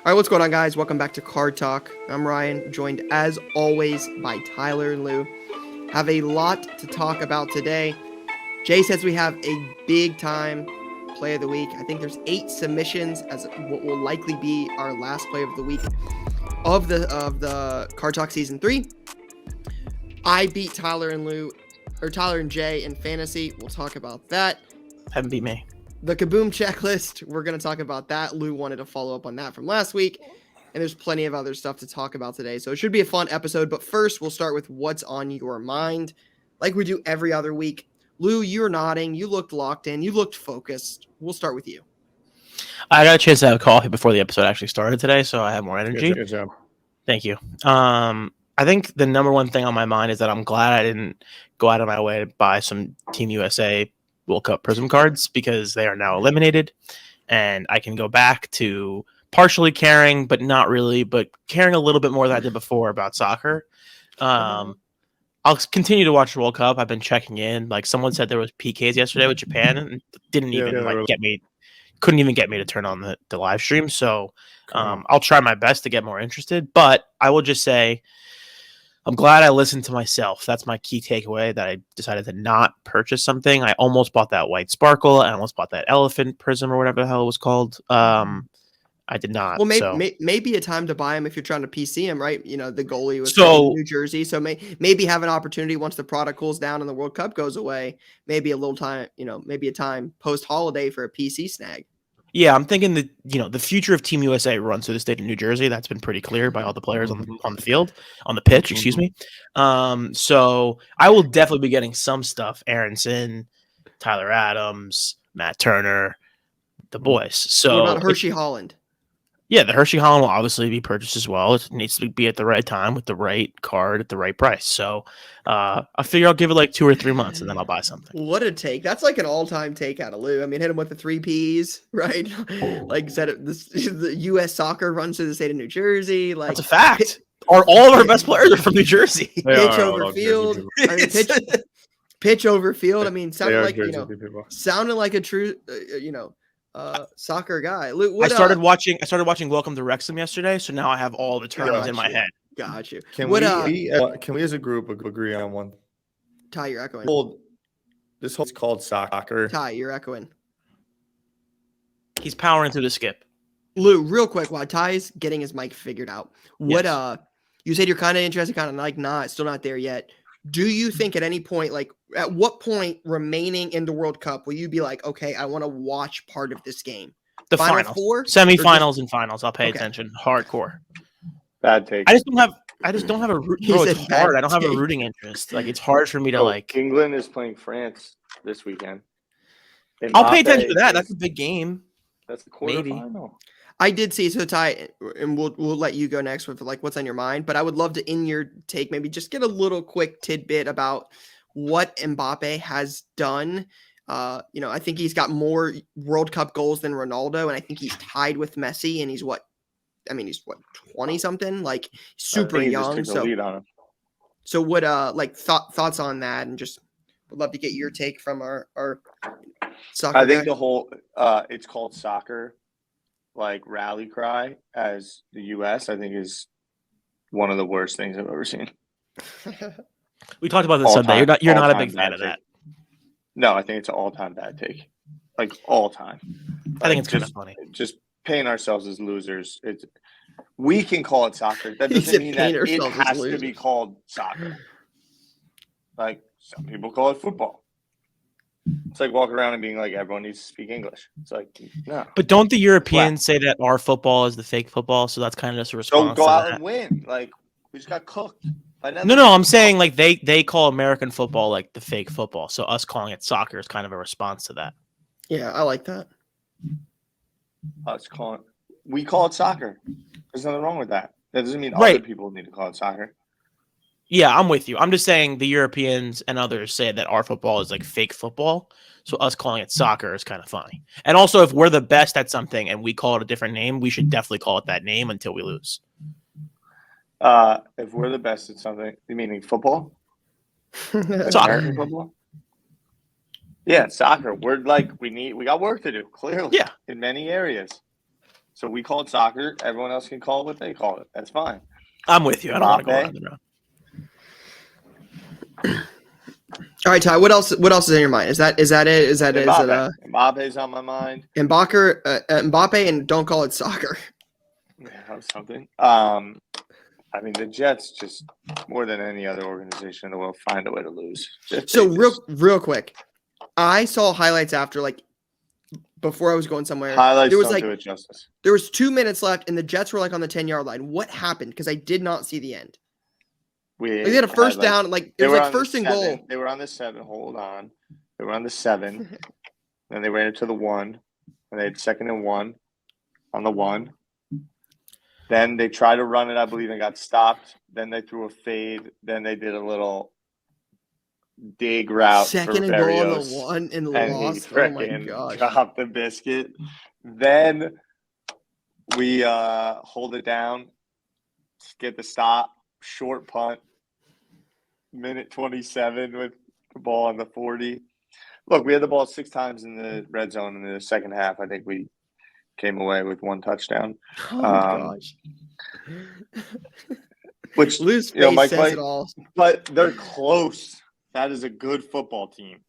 All right, what's going on, guys? Welcome back to Card Talk. I'm Ryan, joined as always by Tyler and Lou. Have a lot to talk about today. Jay says we have a big time play of the week. I think there's 8 submissions as what will likely be our last play of the week of the Card Talk Season 3. I beat Tyler and Jay in fantasy. We'll talk about that. Haven't beat me. The Kaboom checklist, we're going to talk about that. Lou wanted to follow up on that from last week, and there's plenty of other stuff to talk about today. So it should be a fun episode, but first we'll start with what's on your mind, like we do every other week. Lou, you're nodding. You looked locked in. You looked focused. We'll start with you. I got a chance to have a coffee before the episode actually started today, so I have more energy. Good job. Thank you. I think the number one thing on my mind is that I'm glad I didn't go out of my way to buy some Team USA World Cup Prism cards because they are now eliminated, and I can go back to partially caring, but not really, but caring a little bit more than I did before about soccer. I'll continue to watch the World Cup. I've been checking in. Like someone said, there was PKs yesterday with Japan, and couldn't even get me to turn on the live stream. So I'll try my best to get more interested. But I will just say, I'm glad I listened to myself. That's my key takeaway, that I decided to not purchase something. I almost bought that white sparkle. I almost bought that elephant prism or whatever the hell it was called. I did not. Well, maybe a time to buy him if you're trying to PC him, right? You know, the goalie was from New Jersey. So maybe have an opportunity once the product cools down and the World Cup goes away. Maybe a little time, maybe a time post-holiday for a PC snag. Yeah, I'm thinking that, the future of Team USA runs through the state of New Jersey. That's been pretty clear by all the players on the field, on the pitch, excuse me. So I will definitely be getting some stuff. Aronson, Tyler Adams, Matt Turner, the boys. So what about Hershey Holland? Yeah, the Hershey Holland will obviously be purchased as well. It needs to be at the right time with the right card at the right price. So I figure I'll give it like 2 or 3 months and then I'll buy something. What a take. That's like an all-time take out of Lou. I mean, hit him with the 3 Ps, right? Like said, the U.S. soccer runs through the state of New Jersey. Like, that's a fact. All of our best players are from New Jersey. Pitch over field. Pitch over field. I mean, sounded like a true, soccer guy. Lou, I started watching Welcome to Wrexham yesterday, so now I have all the terms in my head. Got you. Can we as a group agree on one? Ty, you're echoing. This whole is called soccer. Ty, you're echoing. He's powering through the skip. Lou, real quick, while Ty's getting his mic figured out, you said you're kind of interested, kind of like still not there yet. Do you think at any point, like at what point remaining in the World Cup will you be like, okay, I want to watch part of this game? The Final four, semifinals, and finals. I'll pay attention. Hardcore. Bad take. I just don't have a root. Bro, it's hard. I don't have a rooting interest. Like it's hard for me to like. England is playing France this weekend. I'll pay attention to that. That's a big game. That's the quarterfinal. I did see, so Ty, and we'll let you go next with like what's on your mind, but I would love to, in your take, maybe just get a little quick tidbit about what Mbappe has done. I think he's got more World Cup goals than Ronaldo, and I think he's tied with Messi, and he's 20 something, like super young. So what thoughts on that, and just would love to get your take from our soccer. I think guy. the whole it's called soccer. Like rally cry as the U.S. I think is one of the worst things I've ever seen. We talked about this Sunday. You're not a big fan of that. No, I think it's an all-time bad take, like all time. I think it's kind of funny. Just paint ourselves as losers. We can call it soccer. That doesn't mean that it has to be called soccer. Like some people call it football. It's like walking around and being like, everyone needs to speak English. It's like, no. But don't the Europeans say that our football is the fake football? So that's kind of just a response. Don't go out and win. Like, we just got cooked. No, I'm saying like they call American football like the fake football. So us calling it soccer is kind of a response to that. Yeah, I like that. We call it soccer. There's nothing wrong with that. That doesn't mean other people need to call it soccer. Yeah, I'm with you. I'm just saying the Europeans and others say that our football is like fake football. So us calling it soccer is kind of funny. And also, if we're the best at something and we call it a different name, we should definitely call it that name until we lose. If we're the best at something, you meaning football? Soccer. Football? Yeah, soccer. We're like, we got work to do, clearly. Yeah. In many areas. So we call it soccer. Everyone else can call it what they call it. That's fine. I'm with you. I don't want to go around and around. All right, Ty. What else is in your mind? Is that it? Mbappe's on my mind. Mbappe, and don't call it soccer. Yeah, that was something. I mean, the Jets just more than any other organization in the world find a way to lose. Real quick, I saw highlights after before I was going somewhere. Highlights don't do it justice. There was 2 minutes left, and the Jets were on the 10-yard line. What happened? Because I did not see the end. They had a first down. It was first and goal. They were on the 7. Hold on. They were on the 7. Then they ran it to the 1. And they had 2nd and 1 on the 1. Then they tried to run it, I believe, and got stopped. Then they threw a fade. Then they did a little dig route. 2nd and goal on the 1 and lost. Oh my gosh! Dropped the biscuit. Then we hold it down, get the stop, short punt. Minute 27 with the ball on the 40. Look, we had the ball 6 times in the red zone in the second half. I think we came away with 1 touchdown. Oh gosh. Which Lou's face says it all. But they're close. That is a good football team.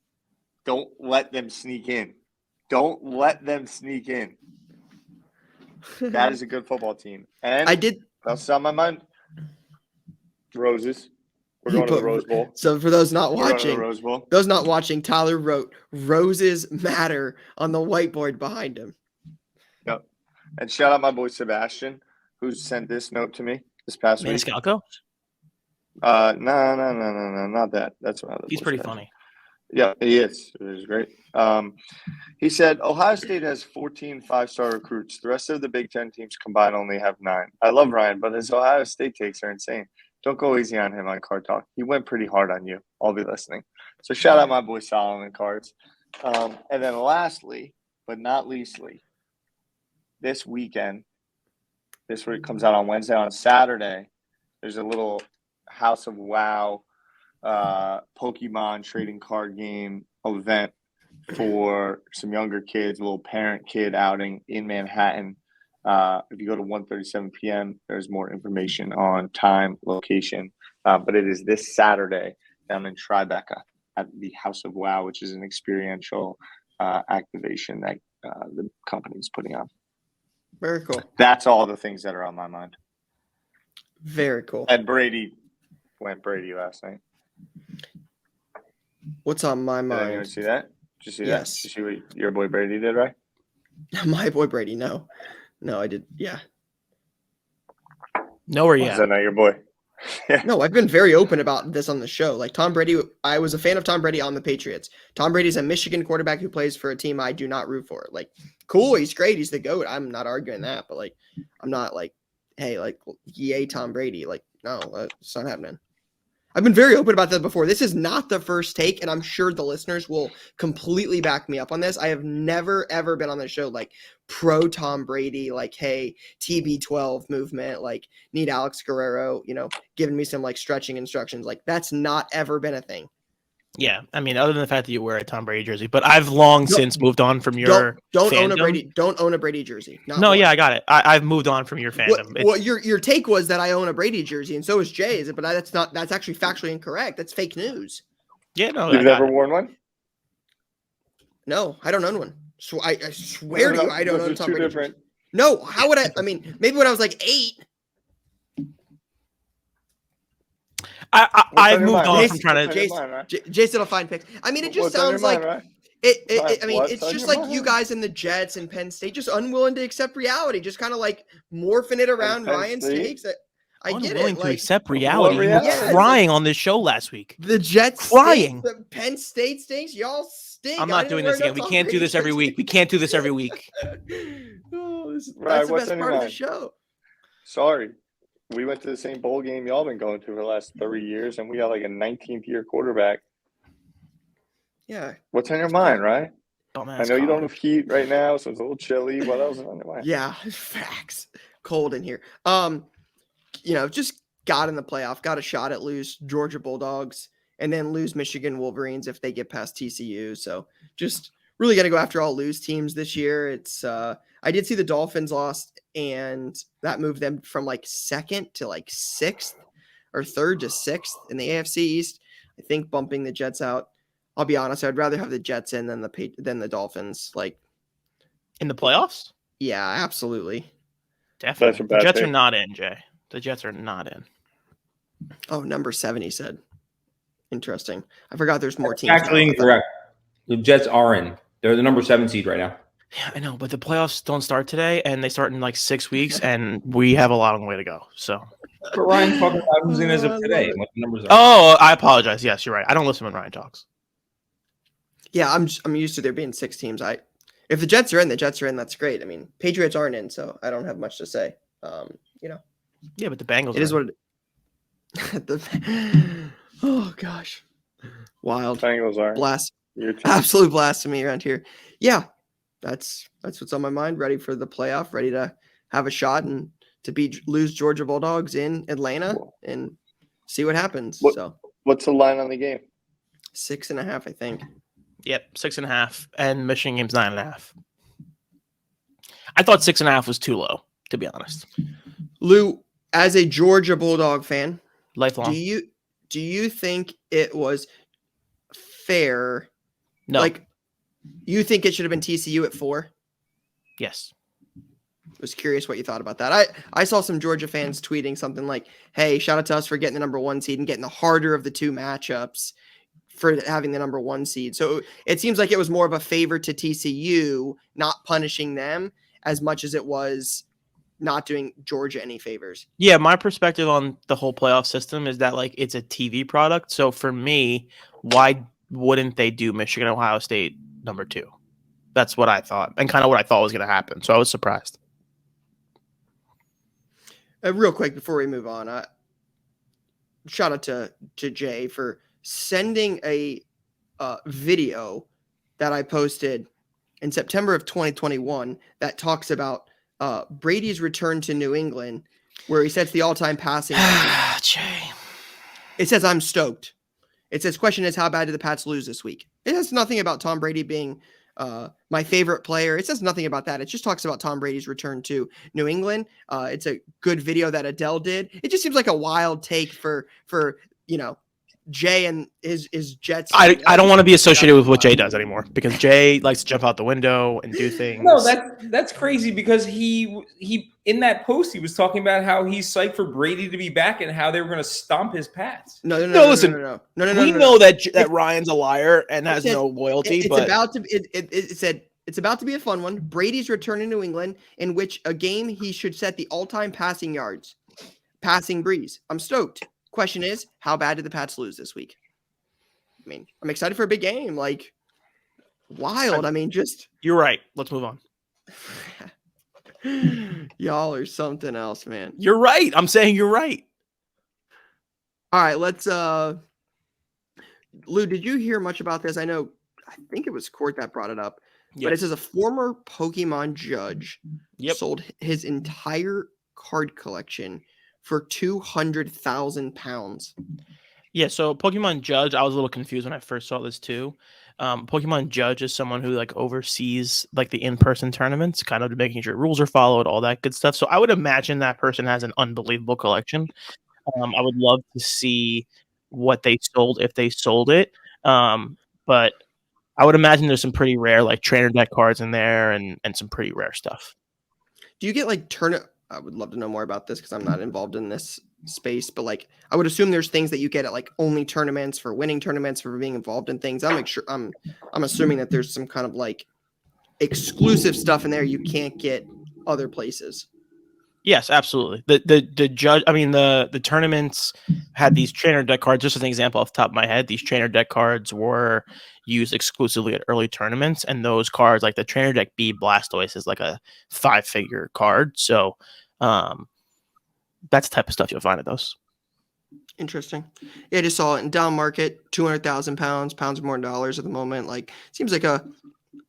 Don't let them sneak in. Don't let them sneak in. That is a good football team. And that's on my mind. Roses. We're going to the Rose Bowl. So for those not watching, Tyler wrote "Roses Matter" on the whiteboard behind him. Yep. And shout out my boy Sebastian, who sent this note to me this past week. Maniscalco? No, not that. That's what he's pretty funny. Yeah, he is. It is great. He said, Ohio State has 14 5-star recruits. The rest of the Big Ten teams combined only have 9. I love Ryan, but his Ohio State takes are insane. Don't go easy on him on Card Talk. He went pretty hard on you. I'll be listening. So shout out my boy Solomon Cards. And then lastly, but not leastly, this weekend, this week comes out on Wednesday. On Saturday, there's a little House of WoW Pokemon trading card game event for some younger kids, a little parent-kid outing in Manhattan. If you go to 1:37 p.m., there's more information on time, location. But it is this Saturday down in Tribeca at the House of WoW, which is an experiential activation that the company is putting on. Very cool. That's all the things that are on my mind. Very cool. And Brady went Brady last night. What's on my mind? Did anyone see that? Did you see that? Yes. Did you see what your boy Brady did, right? My boy Brady, no. No, I did. Yeah. Nowhere yet. Is that not your boy? Yeah. No, I've been very open about this on the show. Like Tom Brady, I was a fan of Tom Brady on the Patriots. Tom Brady's a Michigan quarterback who plays for a team I do not root for. Like, cool, he's great, he's the GOAT. I'm not arguing that, but I'm not hey, yay Tom Brady. No, it's not happening. I've been very open about that before. This is not the first take, and I'm sure the listeners will completely back me up on this. I have never, ever been on the show pro Tom Brady, hey, TB12 movement, need Alex Guerrero, giving me some stretching instructions. That's not ever been a thing. Yeah, I mean, other than the fact that you wear a Tom Brady jersey, but I've long since moved on from your don't fandom. own a Brady jersey. Yeah, I got it. I've moved on from your fandom. Well, your take was that I own a Brady jersey, and so is Jay's, but that's actually factually incorrect. That's fake news. Yeah, no. You've never worn one? No, I don't own one. So I swear to you, I don't own a Tom Brady jersey. No, how would I? I mean, maybe when I was 8. I've moved on from trying to. Jason will find pics. I mean, it just sounds like it. I mean, it's just like you guys in the Jets and Penn State just unwilling to accept reality, just kind of morphing it around Ryan's takes. I get it. Unwilling to accept reality. You were crying on this show last week. The Jets crying. The Penn State stinks. Y'all stink. I'm not doing this again. We can't do this every week. We can't do this every week. That's the best part of the show. Sorry. We went to the same bowl game y'all been going to for the last 30 years, and we got a 19th-year quarterback. Yeah. What's on your mind, right? Dumbass I know you don't have heat right now, so it's a little chilly. What else is on your mind? Yeah, facts. Cold in here. Just got in the playoff, got a shot at lose Georgia Bulldogs, and then lose Michigan Wolverines if they get past TCU. So just really got to go after all lose teams this year. It's I did see the Dolphins lost, and that moved them from like 2nd to like 6th or 3rd to 6th in the AFC East. I think bumping the Jets out. I'll be honest, I'd rather have the Jets in than the Dolphins. Like in the playoffs? Yeah, absolutely. Definitely. The Jets are not in, Jay. The Jets are not in. Oh, number 7, he said. Interesting. I forgot there's more teams. Actually incorrect. The Jets are in. They're the number 7 seed right now. Yeah, I know, but the playoffs don't start today, and they start in like 6 weeks, and we have a long way to go. So, but Ryan talking about who's in as of today. What the numbers are. Oh, I apologize. Yes, you're right. I don't listen when Ryan talks. Yeah, I'm used to there being 6 teams. If the Jets are in, that's great. I mean, Patriots aren't in, so I don't have much to say. Yeah, but the Bengals. It is what it. Oh gosh, wild. Bengals are absolute blasphemy around here. Yeah, that's what's on my mind. Ready for the playoff. Ready to have a shot and to lose Georgia Bulldogs in Atlanta and see what happens. What's the line on the game? 6.5, I think. Yep, 6.5, and Michigan game's 9.5. I thought 6.5 was too low, to be honest. Lou, as a Georgia Bulldog fan, lifelong, do you think it was fair? No. Like, you think it should have been TCU at 4? Yes. Was curious what you thought about that. I saw some Georgia fans tweeting something like, "Hey, shout out to us for getting the number 1 seed and getting the harder of the 2 matchups for having the number 1 seed." So it seems like it was more of a favor to TCU, not punishing them as much as it was not doing Georgia any favors. Yeah, my perspective on the whole playoff system is that like it's a TV product. So for me, why wouldn't they do Michigan, Ohio State number 2? That's what I thought, and kind of what I thought was going to happen. So I was surprised. Real quick before we move on, shout out to Jay for sending a video that I posted in September of 2021 that talks about Brady's return to New England, where he sets the all-time passing record. Jay. It says, "I'm stoked." It says, "Question is, how bad did the Pats lose this week?" It has nothing about Tom Brady being my favorite player. It says nothing about that. It just talks about Tom Brady's return to New England. It's a good video that Adele did. It just seems like a wild take for Jay and his Jets. I don't want to be associated with what Jay does anymore because Jay likes to jump out the window and do things. No, that's crazy because he in that post he was talking about how he's psyched for Brady to be back and how they were going to stomp his Pats. No. Listen, we know that Ryan's a liar and has no loyalty. It said it's about to be a fun one. Brady's return to New England, in which a game he should set the all-time passing yards, passing breeze. I'm stoked. Question is, how bad did the Pats lose this week? I mean, I'm excited for a big game. Like, wild. I mean, just... You're right. Let's move on. Y'all are something else, man. You're right. I'm saying you're right. All right, let's... Lou, did you hear much about this? I think it was Court that brought it up. Yes. But it says a former Pokemon judge sold his entire card collection for £200,000. Yeah, so Pokemon Judge, I was a little confused when I first saw this too. Pokemon Judge is someone who like oversees like the in-person tournaments, kind of making sure rules are followed, all that good stuff. So I would imagine that person has an unbelievable collection. I would love to see what they sold if they sold it. But I would imagine there's some pretty rare like trainer deck cards in there and some pretty rare stuff. Do you get like I would love to know more about this because I'm not involved in this space, but like I would assume there's things that you get at like only tournaments for winning tournaments for being involved in things. I'm assuming that there's some kind of like exclusive stuff in there you can't get other places. Yes, absolutely. The judge, I mean the tournaments had these trainer deck cards. Just as an example off the top of my head, these trainer deck cards were used exclusively at early tournaments, and those cards, like the trainer deck B Blastoise, is like a 5-figure card. So that's the type of stuff you'll find at those. Interesting. Yeah, I just saw it in down market, 200,000 pounds are more in dollars at the moment. Like, seems like a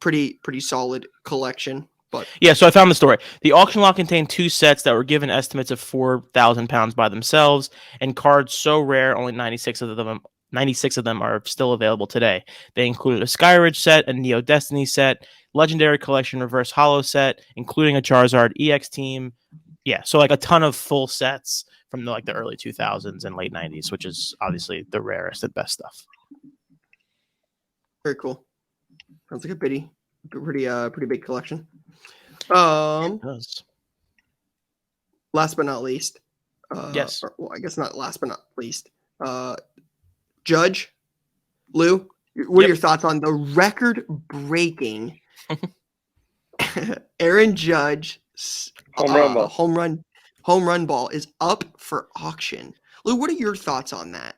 pretty solid collection. But yeah, so I found the story. The auction lot contained 2 sets that were given estimates of 4,000 pounds by themselves, and cards so rare, only 96 of them 96 of them are still available today. They included a Skyridge set, a Neo Destiny set, Legendary Collection Reverse Holo set, including a Charizard EX team. Yeah, so like a ton of full sets from the early 2000s and late 90s, which is obviously the rarest and best stuff. Very cool. Sounds like a pretty big collection. It does. Last but not least, yes. Well, I guess not last but not least. Judge, Lou, what are your thoughts on the record-breaking Aaron Judge home run ball is up for auction? Lou, what are your thoughts on that?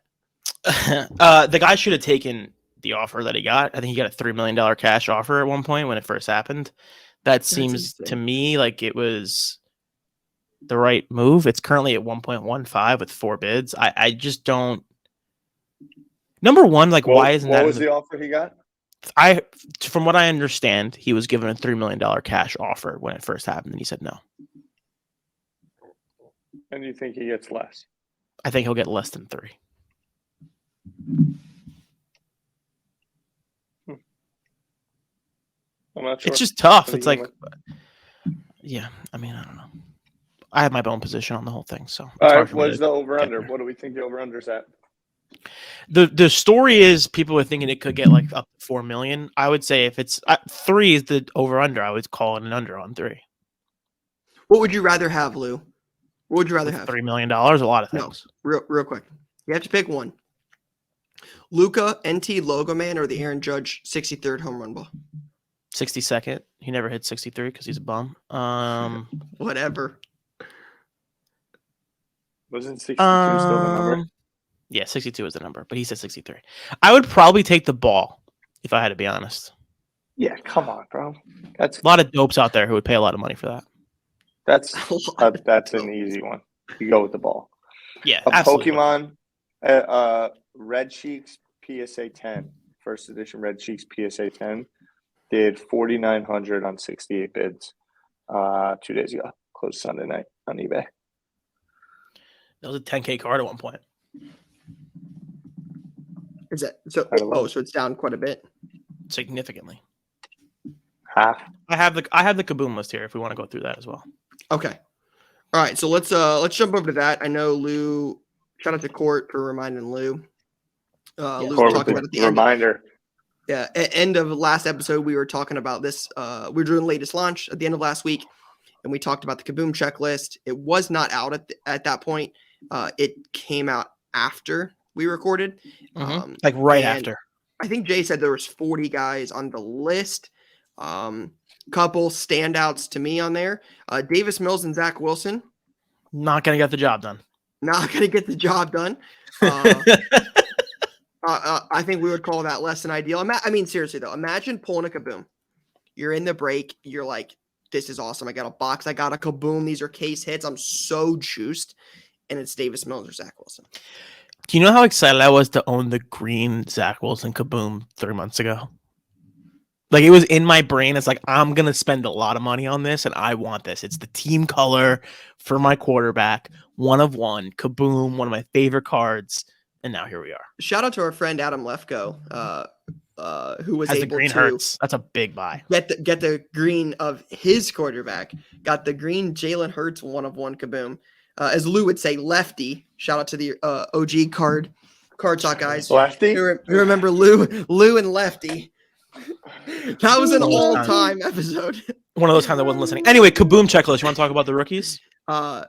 The guy should have taken the offer that he got. I think he got a $3 million cash offer at one point when it first happened. That seems to me like it was the right move. It's currently at 1.15 with 4 bids. I just don't. Number one, why isn't that? What was the offer he got? From what I understand, he was given a $3 million cash offer when it first happened, and he said no. And you think he gets less? I think he'll get less than 3. I'm not sure. It's just tough. It's yeah. I mean, I don't know. I have my own position on the whole thing. So, all right. What's the over under? What do we think the over under's at? The story is people are thinking it could get up to 4 million. I would say if it's 3 is the over under, I would call it an under on 3. What would you rather have, Lou? What would you rather have? $3 million, a lot of things. No, real quick. You have to pick one. Luka NT Logo Man or the Aaron Judge 63rd home run ball? 62nd. He never hit 63 because he's a bum. Whatever. Wasn't 62 still the number? Yeah, 62 is the number, but he said 63. I would probably take the ball if I had to be honest. Yeah, come on, bro. That's a lot of dopes out there who would pay a lot of money for that. That's an easy one. You go with the ball. Yeah, absolutely. Pokemon Red Cheeks PSA 10, first edition Red Cheeks PSA 10, did 4,900 on 68 bids 2 days ago. Closed Sunday night on eBay. That was a 10K card at one point. Is that so? So it's down quite a bit. Significantly. Half. I have the Kaboom list here if we want to go through that as well. Okay. All right. So let's jump over to that. I know Lou. Shout out to Court for reminding Lou. Lou was talking about at the reminder. End of last episode, we were talking about this. We were doing latest launch at the end of last week, and we talked about the Kaboom checklist. It was not out at that point. It came out after we recorded, right after. I think Jay said there was 40 guys on the list. Couple standouts to me on there. Davis Mills and Zach Wilson. Not gonna get the job done. Not gonna get the job done. I think we would call that less than ideal. I mean, seriously though, imagine pulling a Kaboom. You're in the break. You're like, this is awesome. I got a box. I got a Kaboom. These are case hits. I'm so juiced. And it's Davis Mills or Zach Wilson. Do you know how excited I was to own the green Zach Wilson Kaboom 3 months ago? It was in my brain. It's I'm going to spend a lot of money on this, and I want this. It's the team color for my quarterback. 1 of 1. Kaboom, one of my favorite cards. And now here we are. Shout out to our friend Adam Lefko, who was able the green to Hurts. That's a big buy. Get the green of his quarterback. Got the green Jalen Hurts 1 of 1 Kaboom. As Lou would say, lefty. Shout out to the OG card talk guys. Lefty. You remember Lou and Lefty. That was an all-time episode. One of those times I wasn't listening. Anyway, Kaboom checklist. You want to talk about the rookies? I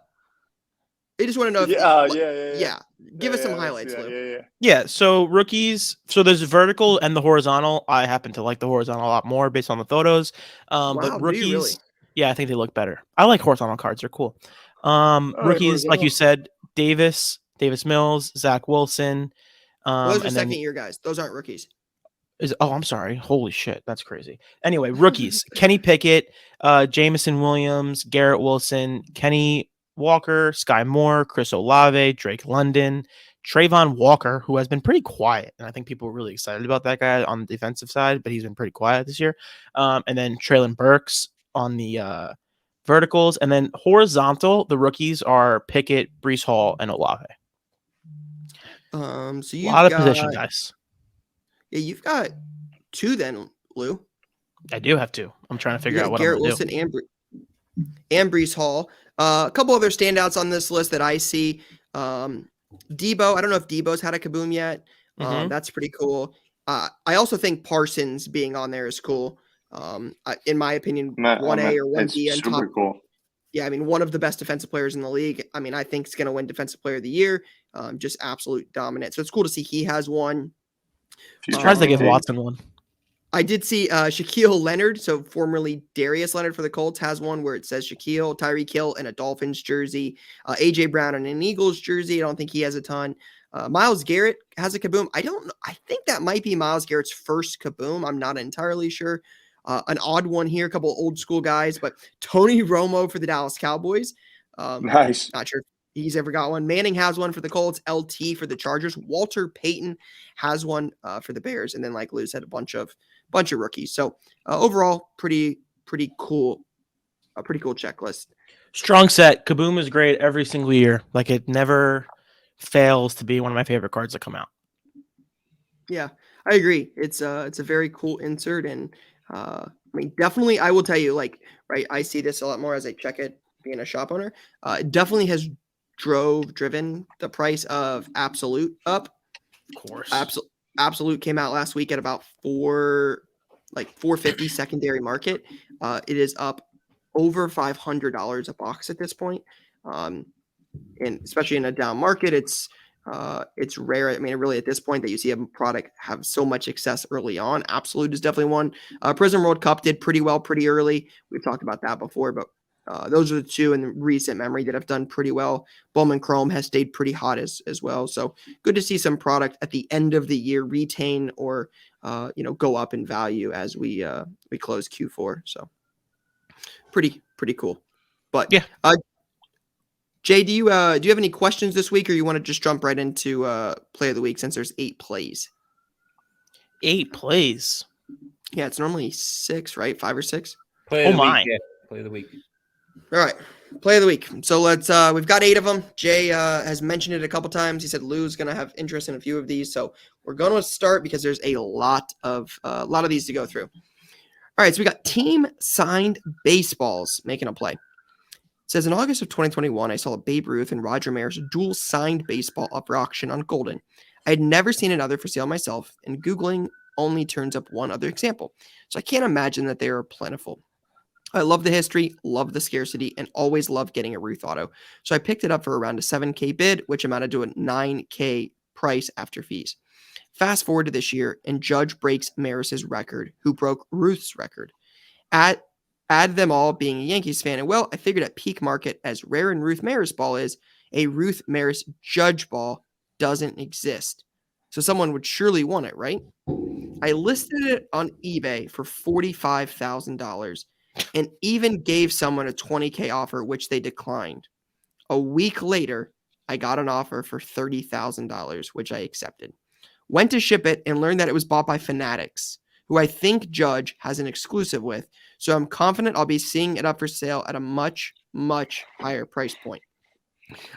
just want to know. Yeah. Give us some highlights, Lou. Yeah. So rookies. So there's vertical and the horizontal. I happen to like the horizontal a lot more based on the photos. But rookies. Do you really? Yeah, I think they look better. I like horizontal cards. They're cool. Rookies, like you said, Davis Mills, Zach Wilson. Those are second-year guys. Those aren't rookies. I'm sorry. Holy shit. That's crazy. Anyway, rookies. Kenny Pickett, Jamison Williams, Garrett Wilson, Kenny Walker, Sky Moore, Chris Olave, Drake London, Trayvon Walker, who has been pretty quiet. And I think people are really excited about that guy on the defensive side, but he's been pretty quiet this year. And then Traylon Burks on the verticals. And then horizontal, the rookies are Pickett, Breece Hall, and Olave. So A you've lot of got position guys. Yeah, you've got 2 then, Lou. I do have 2. I'm trying to You figure got out what Garrett I'm going Wilson to do. and Brees Hall. A couple other standouts on this list that I see. Debo. I don't know if Debo's had a Kaboom yet. That's pretty cool. I also think Parsons being on there is cool. In my opinion, 1A or 1B it's and super top. cool. Yeah, I mean, one of the best defensive players in the league. I mean, I think he's going to win Defensive Player of the Year. Just absolute dominant. So it's cool to see he has one. Surprised they give Watson one. I did see Shaquille Leonard, so formerly Darius Leonard for the Colts, has one where it says Shaquille, Tyreek Hill in a Dolphins jersey, AJ Brown in an Eagles jersey. I don't think he has a ton. Myles Garrett has a Kaboom. I don't know. I think that might be Myles Garrett's first Kaboom. I'm not entirely sure. An odd one here, a couple old school guys, but Tony Romo for the Dallas Cowboys. Nice. Not sure if he's ever got one. Manning has one for the Colts. LT for the Chargers. Walter Payton has one for the Bears. And then, like Lou said, a bunch of rookies. So overall, pretty cool. A pretty cool checklist. Strong set. Kaboom is great every single year. Like, it never fails to be one of my favorite cards that come out. Yeah, I agree. It's a very cool insert, and I mean, definitely, I will tell you, like, right, I see this a lot more as I check it being a shop owner. It definitely has driven the price of Absolute up. Of course. Absolute came out last week at about $450 secondary market. It is up over $500 a box at this point. And especially in a down market, it's rare. I mean, really at this point that you see a product have so much success early on. Absolute is definitely one. Prism World Cup did pretty well pretty early. We've talked about that before, but those are the 2 in recent memory that have done pretty well. Bowman Chrome has stayed pretty hot as well. So good to see some product at the end of the year retain or go up in value as we close Q4. So pretty cool. But yeah. Jay, do you have any questions this week, or you want to just jump right into play of the week since there's 8 plays? 8 plays. Yeah, it's normally 6, right? 5 or 6. Play of the week. Yeah. Play of the week. All right, play of the week. So let's. We've got 8 of them. Jay has mentioned it a couple times. He said Lou's going to have interest in a few of these, so we're going to start because there's a lot of these to go through. All right, so we got team signed baseballs making a play. It says in August of 2021, I saw a Babe Ruth and Roger Maris dual signed baseball up for auction on Golden. I had never seen another for sale myself, and Googling only turns up one other example. So I can't imagine that they are plentiful. I love the history, love the scarcity, and always love getting a Ruth auto. So I picked it up for around a $7K bid, which amounted to a $9K price after fees. Fast forward to this year, and Judge breaks Maris's record, who broke Ruth's record. Add them all being a Yankees fan, and well, I figured at peak market, as rare in Ruth Maris ball is, a Ruth Maris Judge ball doesn't exist. So someone would surely want it, right? I listed it on eBay for $45,000 and even gave someone a $20K offer, which they declined. A week later, I got an offer for $30,000, which I accepted. Went to ship it and learned that it was bought by Fanatics, who I think Judge has an exclusive with. So I'm confident I'll be seeing it up for sale at a much, much higher price point.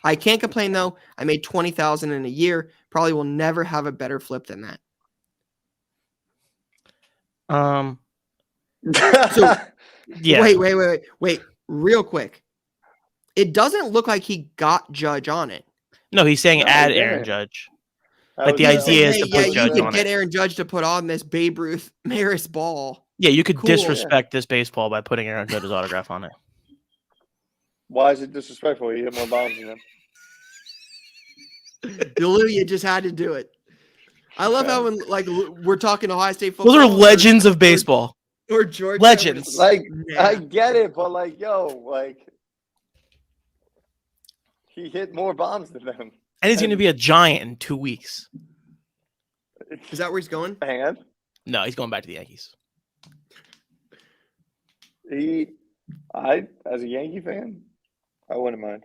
I can't complain though. I made $20,000 in a year. Probably will never have a better flip than that. So yeah. Wait. Real quick. It doesn't look like he got Judge on it. No, he's saying add Aaron Judge. Like the idea is to put Judge on it. You could get Aaron Judge to put on this Babe Ruth Maris ball. Yeah, you could disrespect this baseball by putting Aaron Judge's autograph on it. Why is it disrespectful? You hit more bombs than him. You just had to do it. I love how when we're talking Ohio State football. Those are legends of baseball. Or Georgia. Legends. I get it, but he hit more bombs than them. And he's going to be a Giant in 2 weeks. Is that where he's going? And no, he's going back to the Yankees. As a Yankee fan, I wouldn't mind.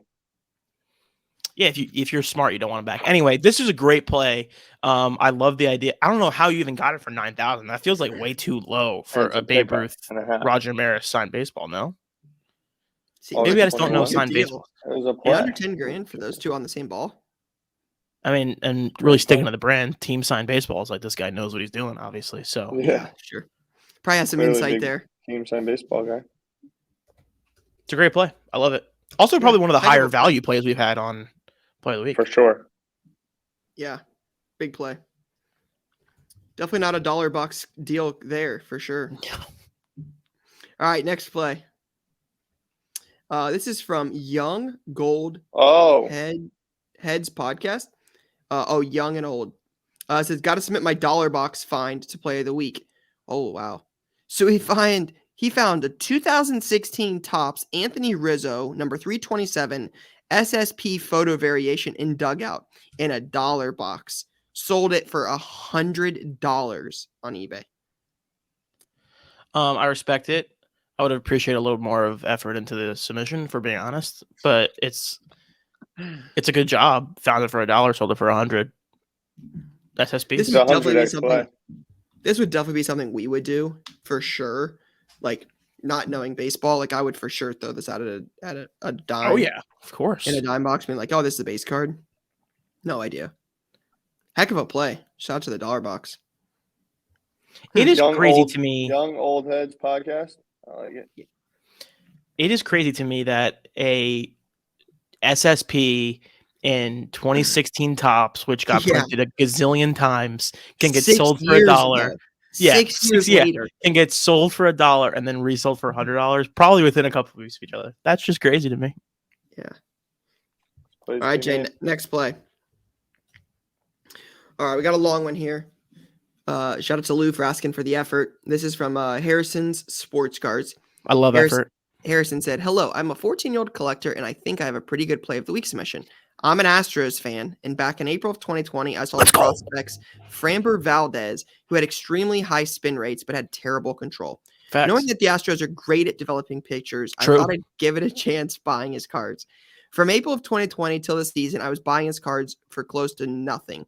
Yeah, if you're smart, you don't want him back. Anyway, this is a great play. I love the idea. I don't know how you even got it for $9,000. That feels like way too low for a Babe Ruth, Roger Maris signed baseball. No, maybe I just don't know signed baseball. It was a play. Under $10,000 for those two on the same ball. I mean, and really sticking to the brand, Team Signed Baseball is like this guy knows what he's doing, obviously. So Yeah, sure. Probably has some Clearly insight big there. Team signed baseball guy. it's a great play. I love it. Also, probably one of the Heck of higher a play. value plays we've had on Play of the Week. For sure. Yeah, big play. Definitely not a $1 deal there for sure. All right, next play. This is from Young Gold Oh, Heads podcast. Young and old. It says, got to submit my $1 find to Play of the Week. Oh wow! So he found a 2016 Topps Anthony Rizzo number 327 SSP photo variation in dugout in a $1. Sold it for $100 on eBay. I respect it. I would appreciate a little more of effort into the submission, for being honest. But it's a good job. Found it for $1, sold it for $100. SSP. This would definitely be something. This would definitely be something we would do for sure. Like, not knowing baseball, like I would for sure throw this out at a dime. Oh yeah, of course. In a dime box, being like, oh, this is a base card. No idea. Heck of a play. Shout out to the $1. It is crazy old, to me. Young Old Heads podcast. I like it. It is crazy to me that a SSP in 2016 Topps, which got printed a gazillion times, can get sold for $1. Yeah, 6 years later. Can get sold for $1 and then resold for $100, probably within a couple of weeks of each other. That's just crazy to me. Yeah. All right, Jay, next play. All right, we got a long one here. Shout out to Lou for asking for the effort. This is from Harrison's Sports Cards. I love effort. Harrison said, hello, I'm a 14-year-old collector, and I think I have a pretty good Play of the Week submission. I'm an Astros fan, and back in April of 2020, I saw the prospects Framber Valdez, who had extremely high spin rates but had terrible control. Facts. Knowing that the Astros are great at developing pitchers, True. I thought I'd give it a chance buying his cards. From April of 2020 till this season, I was buying his cards for close to nothing.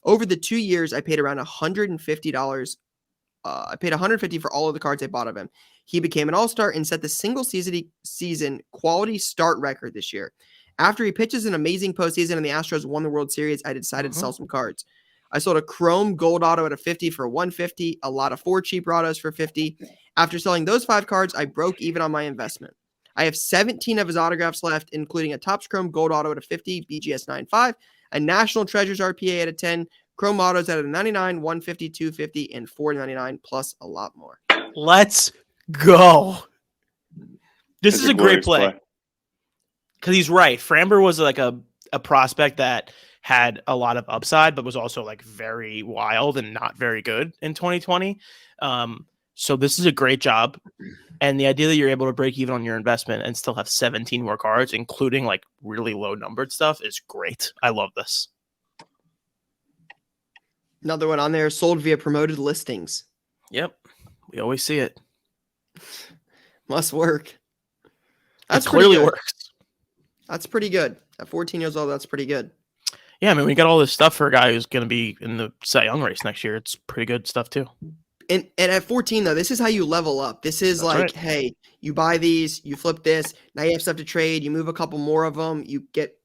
Over the 2 years, I paid around $150. I paid $150 for all of the cards I bought of him. He became an all-star and set the single season quality start record this year. After he pitches an amazing postseason and the Astros won the World Series, I decided to sell some cards. I sold a chrome gold auto at a 50 for $150, a lot of 4 cheap autos for $50. After selling those 5 cards, I broke even on my investment. I have 17 of his autographs left, including a Topps Chrome gold auto at a 50, BGS 9.5, a National Treasures RPA at a 10, Chrome autos at a 99, 150, 250, and 499, plus a lot more. Let's go. This is a great play. Because he's right. Framber was like a prospect that had a lot of upside, but was also like very wild and not very good in 2020. So this is a great job. And the idea that you're able to break even on your investment and still have 17 more cards, including like really low numbered stuff, is great. I love this. Another one on there, sold via promoted listings. Yep. We always see it. Must work. That clearly works. That's pretty good. At 14 years old, that's pretty good. Yeah, I mean, we got all this stuff for a guy who's going to be in the Cy Young race next year. It's pretty good stuff too. And at 14, though, this is how you level up. This is That's right. Hey, you buy these, you flip this, now you have stuff to trade, you move a couple more of them, you get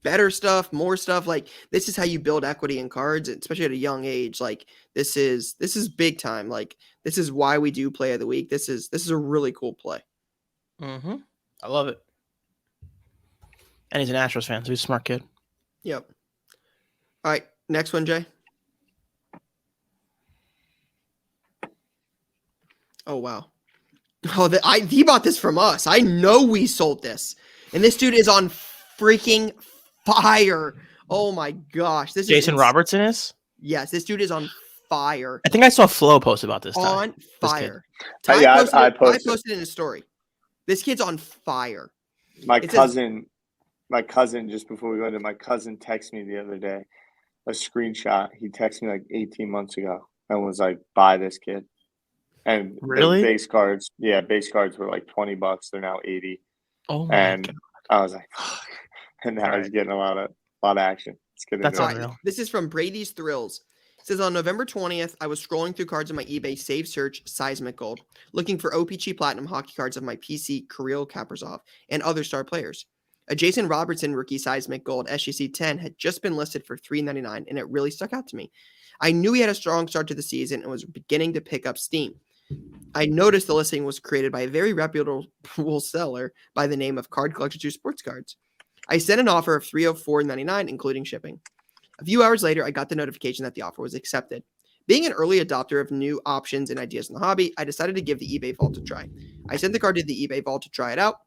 better stuff, more stuff. Like, this is how you build equity in cards, especially at a young age. Like, this is big time. Like, this is why we do Play of the Week. This is a really cool play. Mm-hmm. I love it. And he's an Astros fan, so he's a smart kid. Yep. All right, next one, Jay. Oh, wow. Oh, he bought this from us. I know we sold this. And this dude is on freaking fire. Oh, my gosh. This Jason is Robertson is? Yes, this dude is on fire. I think I saw Flo post about this. On fire. I posted it in his story. This kid's on fire. My cousin, just before we go into, my cousin texted me the other day a screenshot. He texted me like 18 months ago and was like, buy this kid. And really? Base cards were like $20. They're now 80. Oh my God. I was like, fuck. And now he's getting a lot of action. It's good. That's unreal. This is from Brady's Thrills. It says, on November 20th, I was scrolling through cards on my eBay save search Seismic Gold, looking for OPG Platinum hockey cards of my PC Kirill Kaprizov and other star players. A Jason Robertson rookie seismic gold SGC 10 had just been listed for $3.99, and it really stuck out to me. I knew he had a strong start to the season and was beginning to pick up steam. I noticed the listing was created by a very reputable seller by the name of Card Collector 2 Sports Cards. I sent an offer of $304.99, including shipping. A few hours later, I got the notification that the offer was accepted. Being an early adopter of new options and ideas in the hobby, I decided to give the eBay vault a try. I sent the card to the eBay vault to try it out.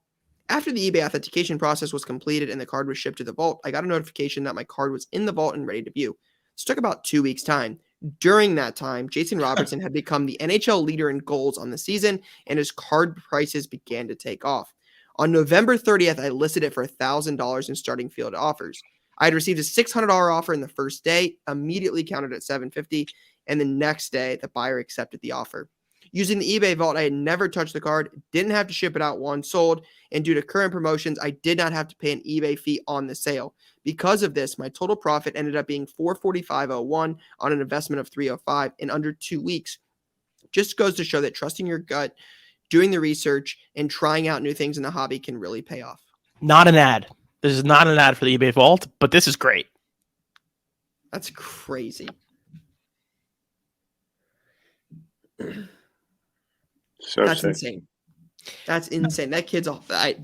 After the eBay authentication process was completed and the card was shipped to the vault, I got a notification that my card was in the vault and ready to view. This took about 2 weeks' time. During that time, Jason Robertson had become the NHL leader in goals on the season, and his card prices began to take off. On November 30th, I listed it for $1,000 in starting field offers. I had received a $600 offer in the first day, immediately counted at $750, and the next day, the buyer accepted the offer. Using the eBay vault, I had never touched the card, didn't have to ship it out once sold, and due to current promotions, I did not have to pay an eBay fee on the sale. Because of this, my total profit ended up being $445.01 on an investment of $305 in under 2 weeks. Just goes to show that trusting your gut, doing the research, and trying out new things in the hobby can really pay off. Not an ad. This is not an ad for the eBay vault, but this is great. That's crazy. That's insane. That's insane. That kid's off. I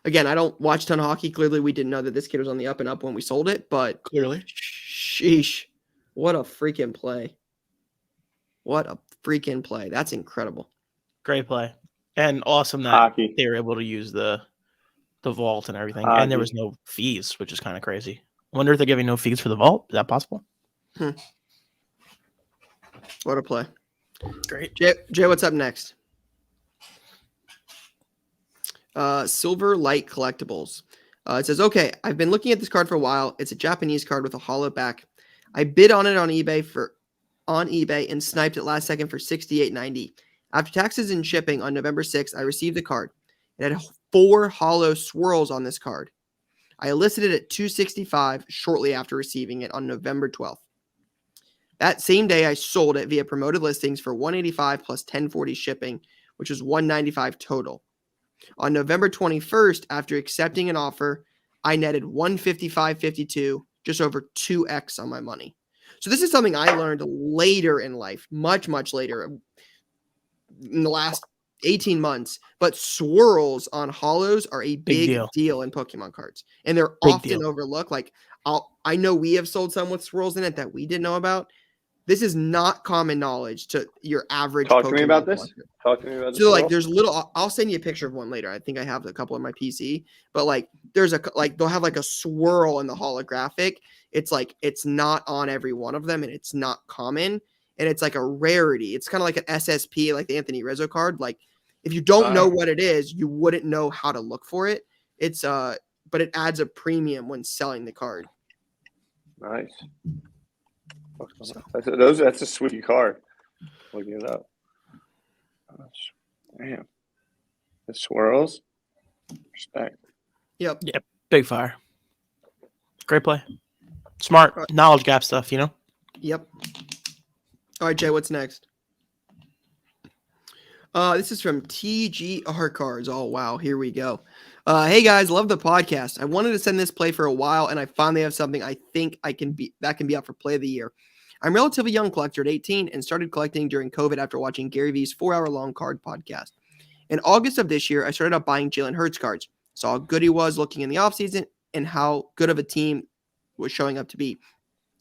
don't watch a ton of hockey. Clearly, we didn't know that this kid was on the up and up when we sold it, but clearly, sheesh, what a freaking play. What a freaking play. That's incredible. Great play. And awesome that they were able to use the vault and everything. And there was no fees, which is kind of crazy. I wonder if they're giving no fees for the vault. Is that possible? What a play. Great. Jay, what's up next? Silver Light Collectibles. It says, okay, I've been looking at this card for a while. It's a Japanese card with a hollow back. I bid on it on eBay and sniped it last second for $68.90. After taxes and shipping on November 6th, I received the card. It had 4 hollow swirls on this card. I listed it at $265 shortly after receiving it on November 12th. That same day, I sold it via promoted listings for $185 plus $10.40 shipping, which was $195 total. On November 21st, after accepting an offer, I netted $155.52, just over 2x on my money. So this is something I learned later in life, much, much later, in the last 18 months. But swirls on hollows are a big deal in Pokemon cards, and they're often overlooked. Like I know we have sold some with swirls in it that we didn't know about. This is not common knowledge to your average. Talk to me about this. Talk to me about this. So like, there's little. I'll send you a picture of one later. I think I have a couple on my PC. But like, they'll have like a swirl in the holographic. It's like it's not on every one of them, and it's not common, and it's like a rarity. It's kind of like an SSP, like the Anthony Rizzo card. Like, if you don't know what it is, you wouldn't know how to look for it. It's but it adds a premium when selling the card. Nice. That's a sweet card. Looking it up. Damn. The swirls. Respect. Yep. Big fire. Great play. Smart. Knowledge gap stuff, you know? Yep. All right, Jay, what's next? This is from TGR Cards. Oh, wow. Here we go. Hey, guys. Love the podcast. I wanted to send this play for a while, and I finally have something I think can be up for play of the year. I'm a relatively young collector at 18 and started collecting during COVID after watching Gary Vee's 4-hour-long card podcast. In August of this year, I started up buying Jalen Hurts cards. Saw how good he was looking in the offseason and how good of a team was showing up to be.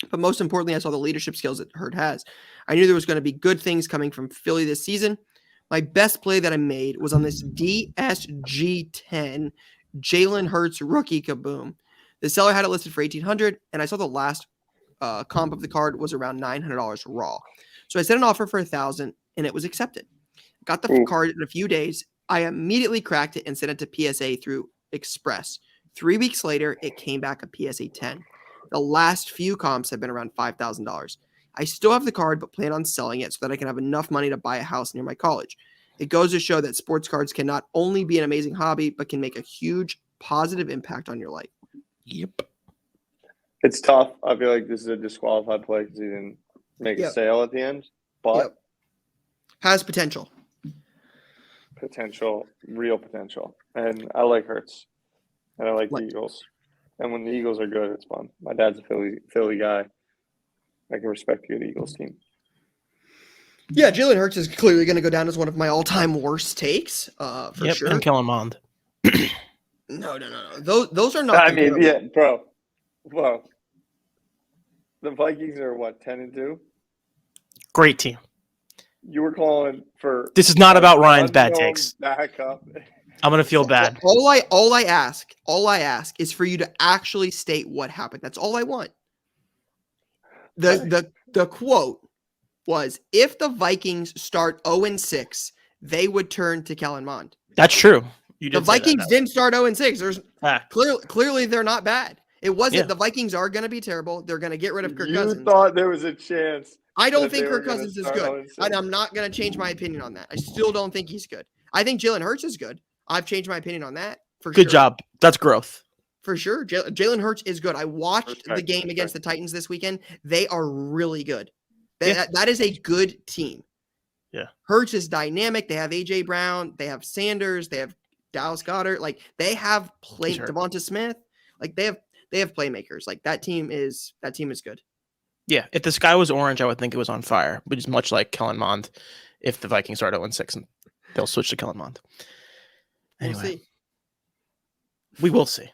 But most importantly, I saw the leadership skills that Hurt has. I knew there was going to be good things coming from Philly this season. My best play that I made was on this DSG10 Jalen Hurts rookie Kaboom. The seller had it listed for $1,800, and I saw the last comp of the card was around $900 raw. So I sent an offer for $1,000, and it was accepted. Got the card in a few days. I immediately cracked it and sent it to PSA through Express. 3 weeks later, it came back a PSA 10. The last few comps have been around $5,000. I still have the card, but plan on selling it so that I can have enough money to buy a house near my college. It goes to show that sports cards can not only be an amazing hobby, but can make a huge positive impact on your life. Yep. It's tough. I feel like this is a disqualified play because he didn't make a sale at the end. But has potential. Real potential. And I like Hurts. and I like the Eagles. And when the Eagles are good, it's fun. My dad's a Philly guy. I can respect the Eagles team. Yeah, Jalen Hurts is clearly going to go down as one of my all-time worst takes, for sure. And Kellen Mond. No. Those are not. I mean, yeah, bro. Well, the Vikings are what, 10-2? Great team. You were calling for. This is not about Ryan's bad takes. Backup. I'm gonna feel bad. All I ask is for you to actually state what happened. That's all I want. The quote was, if the Vikings start 0-6, they would turn to Kellen Mond. That's true. The Vikings didn't start 0-6. There's fact. Clearly they're not bad. It wasn't the Vikings are going to be terrible. They're going to get rid of Kirk Cousins. You thought there was a chance. I don't think Kirk Cousins is good. And I'm not going to change my opinion on that. I still don't think he's good. I think Jalen Hurts is good. I've changed my opinion on that. For Good job. That's growth. For sure. Jalen Hurts is good. I watched the game against the Titans this weekend. They are really good. That is a good team. Yeah. Hurts is dynamic. They have A.J. Brown. They have Sanders. They have Dallas Goedert. Like, they have Devonta Smith. Like, they have playmakers. Like, that team is good. Yeah. If the sky was orange, I would think it was on fire, which is much like Kellen Mond. If the Vikings start 0-6, and they'll switch to Kellen Mond. Anyway, We'll see. We will see.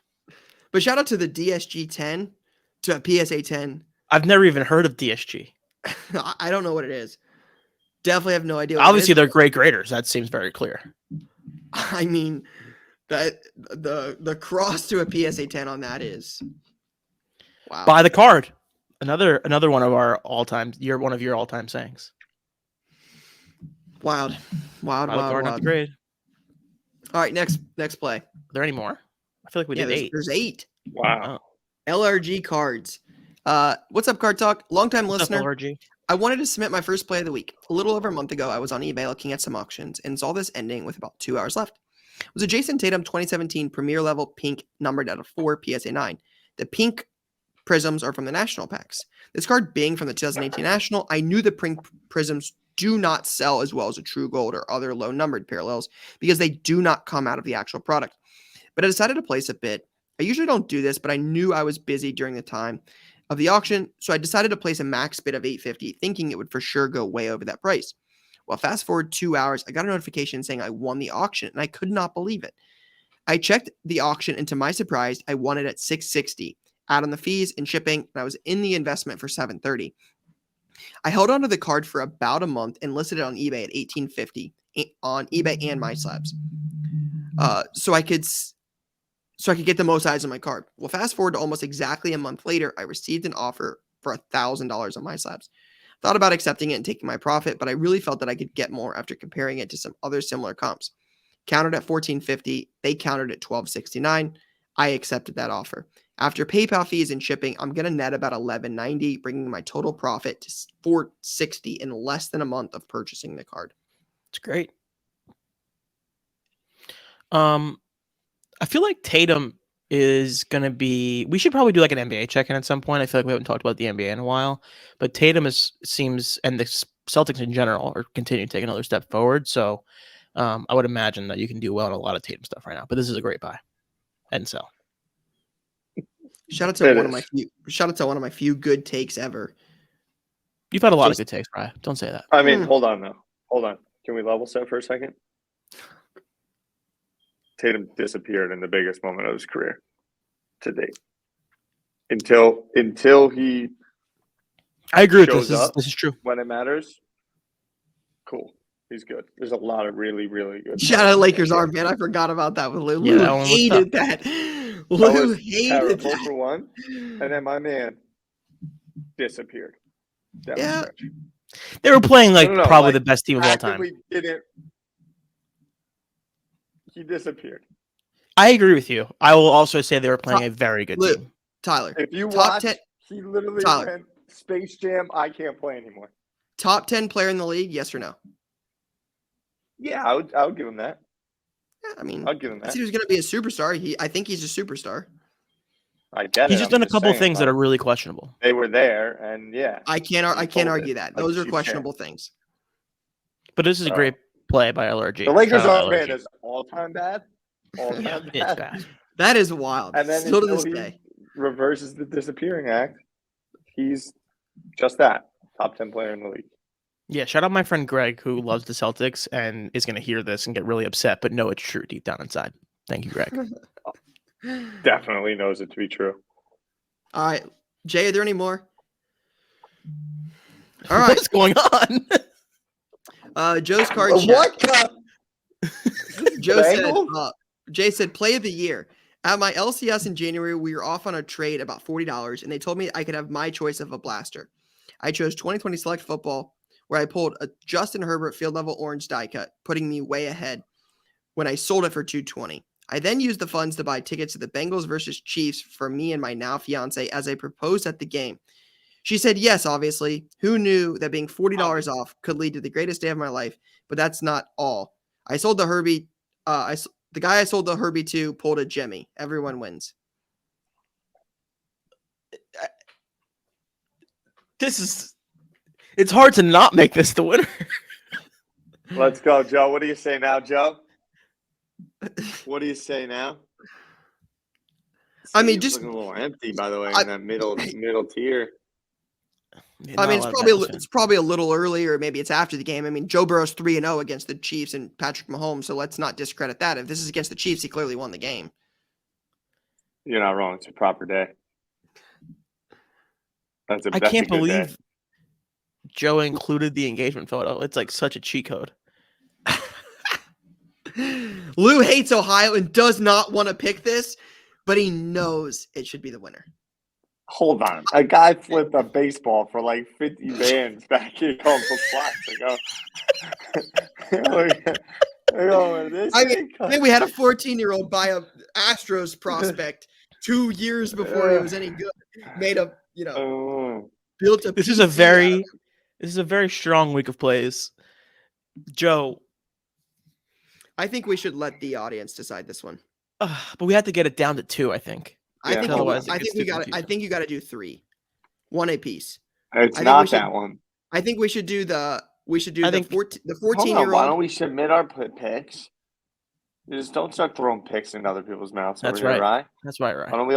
But shout out to the DSG 10, to PSA 10. I've never even heard of DSG. I don't know what it is. Definitely have no idea. Obviously, they're great graders. That seems very clear. I mean, that the cross to a PSA 10 on that is wow. Buy the card. Another one of our one of your all-time sayings. Wild. Not the grade. All right, next play. Are there any more? I feel like we did 8. There's 8. Wow. LRG cards. What's up, Card Talk? Longtime listener. LRG. I wanted to submit my first play of the week. A little over a month ago, I was on eBay looking at some auctions and saw this ending with about 2 hours left. It was a Jason Tatum 2017 Premier Level Pink numbered out of 4 PSA 9. The pink prisms are from the National packs. This card being from the 2018 National, I knew the pink prisms do not sell as well as a True Gold or other low-numbered parallels because they do not come out of the actual product. But I decided to place a bid. I usually don't do this, but I knew I was busy during the time of the auction, so I decided to place a max bid of $850, thinking it would for sure go way over that price. Well, fast forward 2 hours, I got a notification saying I won the auction, and I could not believe it. I checked the auction, and to my surprise, I won it at $660. Add on the fees and shipping, and I was in the investment for $730. I held onto the card for about a month and listed it on eBay at $1850 on eBay and MySlabs, so I could get the most eyes on my card. Well, fast forward to almost exactly a month later, I received an offer for $1,000 on MySlabs. Thought about accepting it and taking my profit, but I really felt that I could get more after comparing it to some other similar comps. Countered at $1450, they countered at $1269. I accepted that offer. After PayPal fees and shipping, I'm going to net about $1190, bringing my total profit to $460 in less than a month of purchasing the card. It's great. I feel like Tatum is going to be... We should probably do like an NBA check-in at some point. I feel like we haven't talked about the NBA in a while. But Tatum seems, and the Celtics in general, are continuing to take another step forward. So I would imagine that you can do well in a lot of Tatum stuff right now. But this is a great buy and sell. Shout out to one of my few good takes ever. You've had a lot of good takes, Brian. Don't say that. I mean, hold on. Can we level set for a second? Tatum disappeared in the biggest moment of his career to date. Until he I agree with this. This is true. When it matters, cool. He's good. There's a lot of really, really good. Shout out Lakers arm, man. I forgot about that with Lou. Yeah, Lou hated that. Lou hated that. For one. And then my man disappeared. Yeah. They were playing probably the best team of all time. He disappeared. I agree with you. I will also say they were playing a very good team. Tyler, if you watch, he literally went Space Jam. I can't play anymore. Top 10 player in the league, yes or no? Yeah, I would give him that. Yeah, I mean, I'd give him that. He was going to be a superstar. I think he's a superstar. I get it. He's just done a couple things that are really questionable. They were there, and yeah, I can't argue that. Those are questionable things. But this is a great play by LRG. The Lakers aren't bad as all-time bad. All-time bad. It's bad. That is wild. And then Still to until this he day. reverses the disappearing act, he's just that top 10 player in the league. Yeah, shout out my friend Greg, who loves the Celtics and is going to hear this and get really upset, but know it's true deep down inside. Thank you, Greg. Definitely knows it to be true. All right. Jay, are there any more? All right. What's going on? Joe's card check. What? Joe said, Bengals? Jay said, play of the year. At my LCS in January, we were off on a trade about $40, and they told me I could have my choice of a blaster. I chose 2020 Select Football, where I pulled a Justin Herbert field level orange die cut, putting me way ahead when I sold it for $220. I then used the funds to buy tickets to the Bengals versus Chiefs for me and my now fiance as I proposed at the game. She said yes, obviously. Who knew that being $40 off could lead to the greatest day of my life? But that's not all. I sold the Herbie. The guy I sold the Herbie to pulled a Jimmy. Everyone wins. It's hard to not make this the winner. Let's go, Joe. What do you say now, Joe? What do you say now? I mean, Steve's just looking a little empty, by the way, in that middle tier. I mean, it's probably a little early, or maybe it's after the game. I mean, Joe Burrow's 3-0 against the Chiefs and Patrick Mahomes, so let's not discredit that. If this is against the Chiefs, he clearly won the game. You're not wrong. It's a proper day. I can't believe Joe included the engagement photo. It's like such a cheat code. Lou hates Ohio and does not want to pick this, but he knows it should be the winner. Hold on. A guy flipped a baseball for like 50 bands back here a couple flats ago. I mean, we had a 14-year-old buy a Astros prospect 2 years before he was any good. Made a, built a. This is a very strong week of plays. Joe, I think we should let the audience decide this one. But we have to get it down to 2, I think. I think you got to do 3, 1 apiece. It's not that one. I think we should do the 14-year-old. Why don't we submit our picks? Just don't start throwing picks in other people's mouths. That's right. Rye. That's right, Rye. Why don't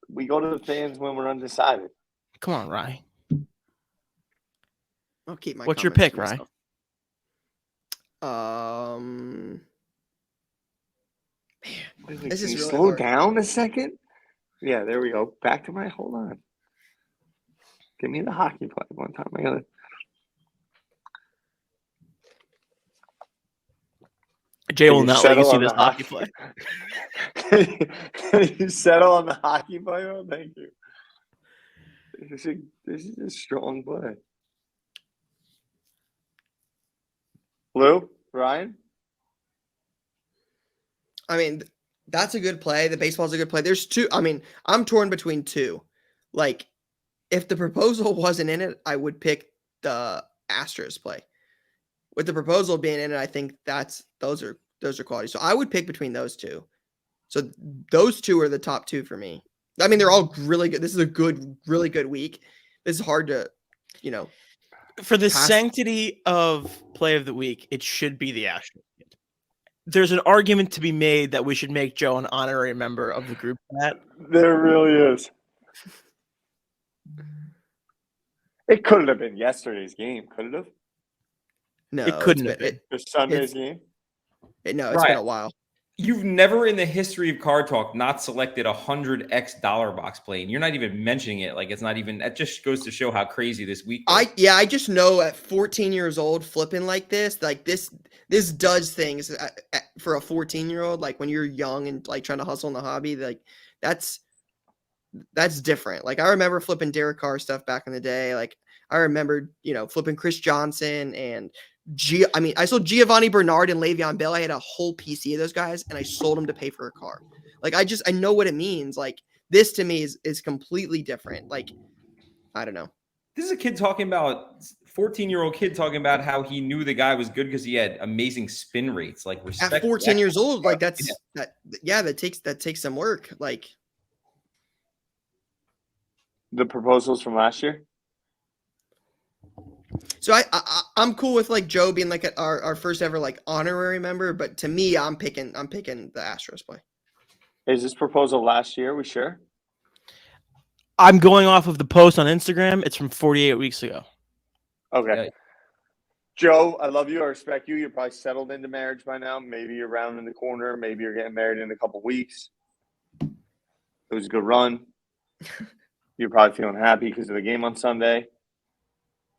we go to the fans when we're undecided? Come on, Rye. I'll keep my. What's your pick, Rye? Man, this is really slow hard. down a second. Yeah, there we go. Back to my. Hold on. Give me the hockey play one time. I gotta. Jay will not let you see this hockey play. Can you settle on the hockey play? Oh, thank you. This is a strong play. Lou, Ryan? I mean, that's a good play. The baseball's a good play. There's 2. I mean, I'm torn between 2. Like, if the proposal wasn't in it, I would pick the Astros play. With the proposal being in it, I think those are quality. So I would pick between those 2. So those 2 are the top 2 for me. I mean, they're all really good. This is a really good week. This is hard to, for the sanctity of play of the week, it should be the Astros. There's an argument to be made that we should make Joe an honorary member of the group chat. There really is. It couldn't have been yesterday's game, could it have? No, it couldn't have been. The Sunday's game? It's been a while. You've never in the history of Card Talk not selected 100x dollar box play, and you're not even mentioning it. Like, it's not even, that just goes to show how crazy this week was. I just know at 14 years old flipping like this, this does things for a 14-year-old. Like, when you're young and like trying to hustle in the hobby, like that's different. Like, I remember flipping Derek Carr stuff back in the day. Like, I remember, flipping Chris Johnson and I sold Giovanni Bernard and Le'Veon Bell. I had a whole PC of those guys, and I sold them to pay for a car. Like, I know what it means. Like, this to me is completely different. Like, I don't know. This is a kid talking about 14-year-old kid talking about how he knew the guy was good because he had amazing spin rates. Like, respect at 14 years old, like that takes some work. Like, the proposals from last year. So I'm cool with like Joe being like our first ever like honorary member, but to me, I'm picking the Astros play. Is this proposal last year? We sure? I'm going off of the post on Instagram. It's from 48 weeks ago. Okay. Yeah. Joe, I love you. I respect you. You're probably settled into marriage by now. Maybe you're rounding the corner. Maybe you're getting married in a couple weeks. It was a good run. You're probably feeling happy because of the game on Sunday.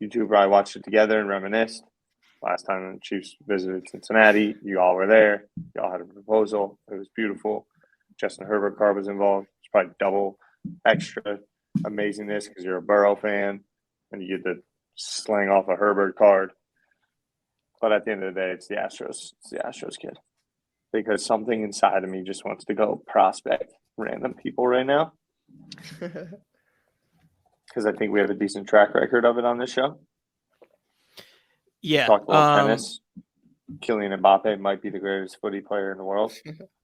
You two probably watched it together and reminisced. Last time the Chiefs visited Cincinnati, you all were there. You all had a proposal. It was beautiful. Justin Herbert card was involved. It's probably double extra amazingness because you're a Burrow fan and you get to slang off a Herbert card. But at the end of the day, it's the Astros. It's the Astros kid. Because something inside of me just wants to go prospect random people right now. Because I think we have a decent track record of it on this show. Yeah. Talk about tennis. Kylian Mbappe might be the greatest footy player in the world.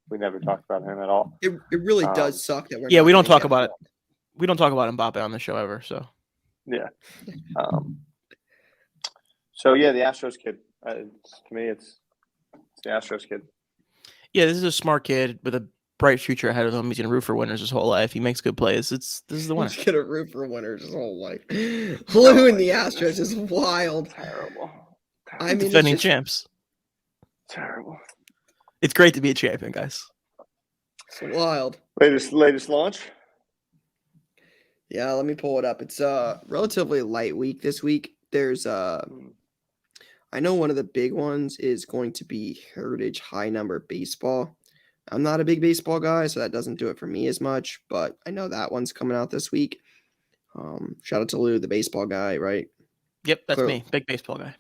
We never talked about him at all. It really does suck that we're Yeah, not we don't gonna talk get about it. one. We don't talk about Mbappe on the show ever. So Yeah. So, yeah, the Astros kid. To me, it's the Astros kid. yeah, this is a smart kid with a bright future ahead of him. He's gonna root for winners his whole life. He makes good plays. This is the winner. He's gonna root for winners his whole life. Blue and the Astros is wild. Terrible. I mean, Defending it's just champs. Terrible. It's great to be a champion, guys. it's wild. Latest launch? Yeah, let me pull it up. It's a relatively light week this week. There's I know one of the big ones is going to be Heritage High Number Baseball. I'm not a big baseball guy, so that doesn't do it for me as much, but I know that one's coming out this week. Shout out to Lou, the baseball guy, right? Yep, that's Cool. me. Big baseball guy.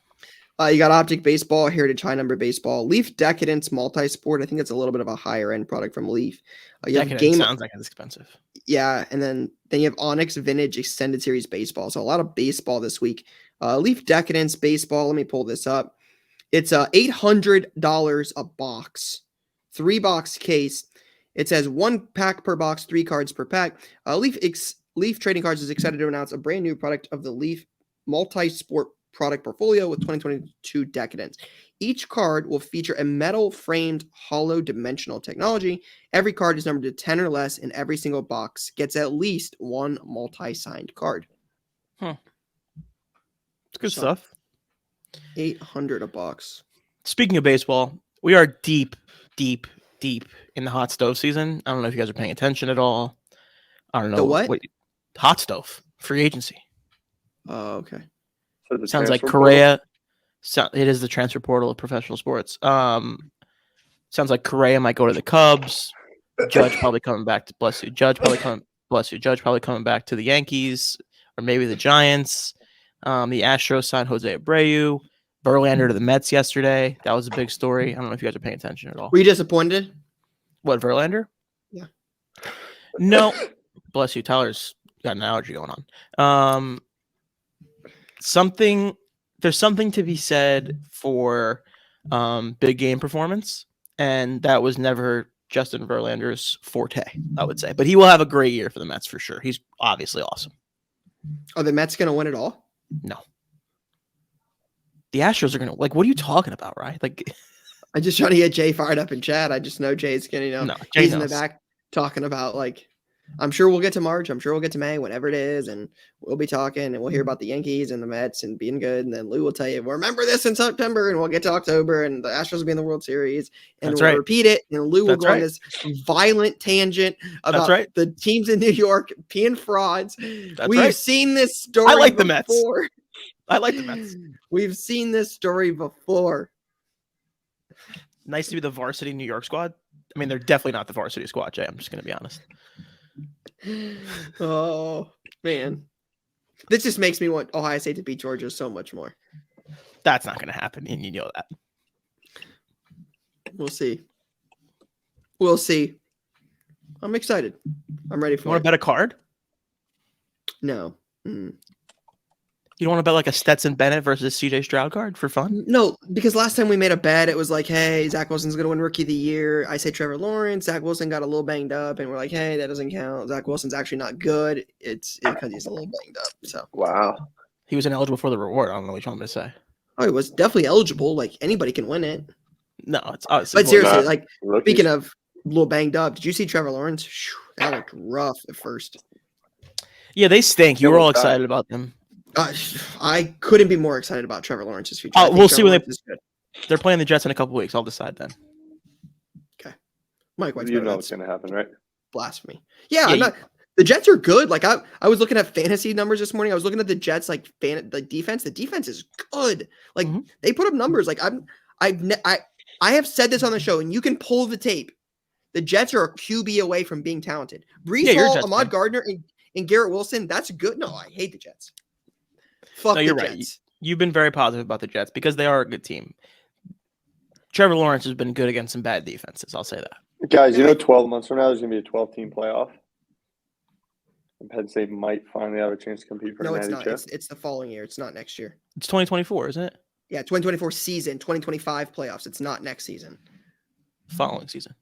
You got Optic Baseball, Heritage High Number Baseball, Leaf Decadence Multi-Sport. I think it's a little bit of a higher end product from Leaf. You have Decadent sounds like it's expensive. Yeah, and then you have Onyx Vintage Extended Series Baseball. So a lot of baseball this week. Leaf Decadence Baseball. Let me pull this up. It's $800 a box, 3-box case. It says 1 pack per box, 3 cards per pack. Leaf Trading Cards is excited to announce a brand new product of the Leaf multi-sport product portfolio with 2022 Decadence. Each card will feature a metal-framed hollow dimensional technology. Every card is numbered to 10 or less, and every single box gets at least 1 multi-signed card. It's good So- stuff. $800 a box. Speaking of baseball, we are deep in the hot stove season. I don't know if you guys are paying attention at all. I don't know. The what? Hot stove. Free agency. Oh, okay. So the Sounds like transfer Correa. It is the transfer portal of professional sports. Sounds like Correa might go to the Cubs. Judge probably coming back to bless you. Judge probably coming back to the Yankees or maybe the Giants. The Astros signed Jose Abreu. Verlander to the Mets yesterday. That was a big story. I don't know if you guys are paying attention at all. Were you disappointed? What, Verlander? Yeah. No. Bless you. Tyler's got an allergy going on. There's something to be said for big game performance, and that was never Justin Verlander's forte, I would say. But he will have a great year for the Mets for sure. He's obviously awesome. Are the Mets going to win it all? No. The Astros are going to, like, what are you talking about, right? Like, I'm just trying to get Jay fired up in chat. I just know Jay's going to, no, Jay he's in the knows. back talking about, like, I'm sure we'll get to March. I'm sure we'll get to May, whenever it is. And we'll be talking and we'll hear about the Yankees and the Mets and being good. And then Lou will tell you, well, remember this in September, and we'll get to October and the Astros will be in the World Series. And That's we'll right. repeat it. And Lou will That's go on right. this violent tangent about right. the teams in New York being frauds. That's We've right. seen this story I like the Mets. before. I like the Mets. We've seen this story before. Nice to be the varsity New York squad. I mean, they're definitely not the varsity squad, Jay. I'm just going to be honest. Oh, man. This just makes me want Ohio State to beat Georgia so much more. That's not going to happen, and you know that. We'll see. We'll see. I'm excited. I'm ready You for want it. to bet a card? No. You don't want to bet like a Stetson Bennett versus CJ Stroud card for fun? No, because last time we made a bet, it was like, hey, Zach Wilson's going to win Rookie of the Year. I say Trevor Lawrence. Zach Wilson got a little banged up, and we're like, hey, that doesn't count. Zach Wilson's actually not good. It's because he's a little banged up. So, Wow. He was ineligible for the reward. I don't know what you want me to say. oh, he was definitely eligible. Like, anybody can win it. No, it's But seriously, not. like, Rookies. speaking of little banged up. Did you see Trevor Lawrence? That looked rough at first. Yeah, they stink. You were all excited about them. I couldn't be more excited about Trevor Lawrence's future. We'll see when they're playing the Jets in a couple weeks. I'll decide then. Okay, Mike White's you know what's gonna happen, right? Blasphemy. Yeah, the Jets are good. Like I was looking at fantasy numbers this morning. I was looking at the Jets like defense. The defense is good. Like they put up numbers. Like I have said this on the show, and you can pull the tape. The Jets are a QB away from being talented. Breece Hall, Ahmad Gardner, and Garrett Wilson. That's good. No, I hate the Jets. Fuck the Jets. Right. You've been very positive about the Jets because they are a good team. Trevor Lawrence has been good against some bad defenses. I'll say that. Guys, 12 months from now, there's going to be a 12-team playoff. And Penn State might finally have a chance to compete for no, an it's natty not. chip. It's the following year. It's not next year. It's 2024, isn't it? Yeah, 2024 season, 2025 playoffs. It's not next season. Following season.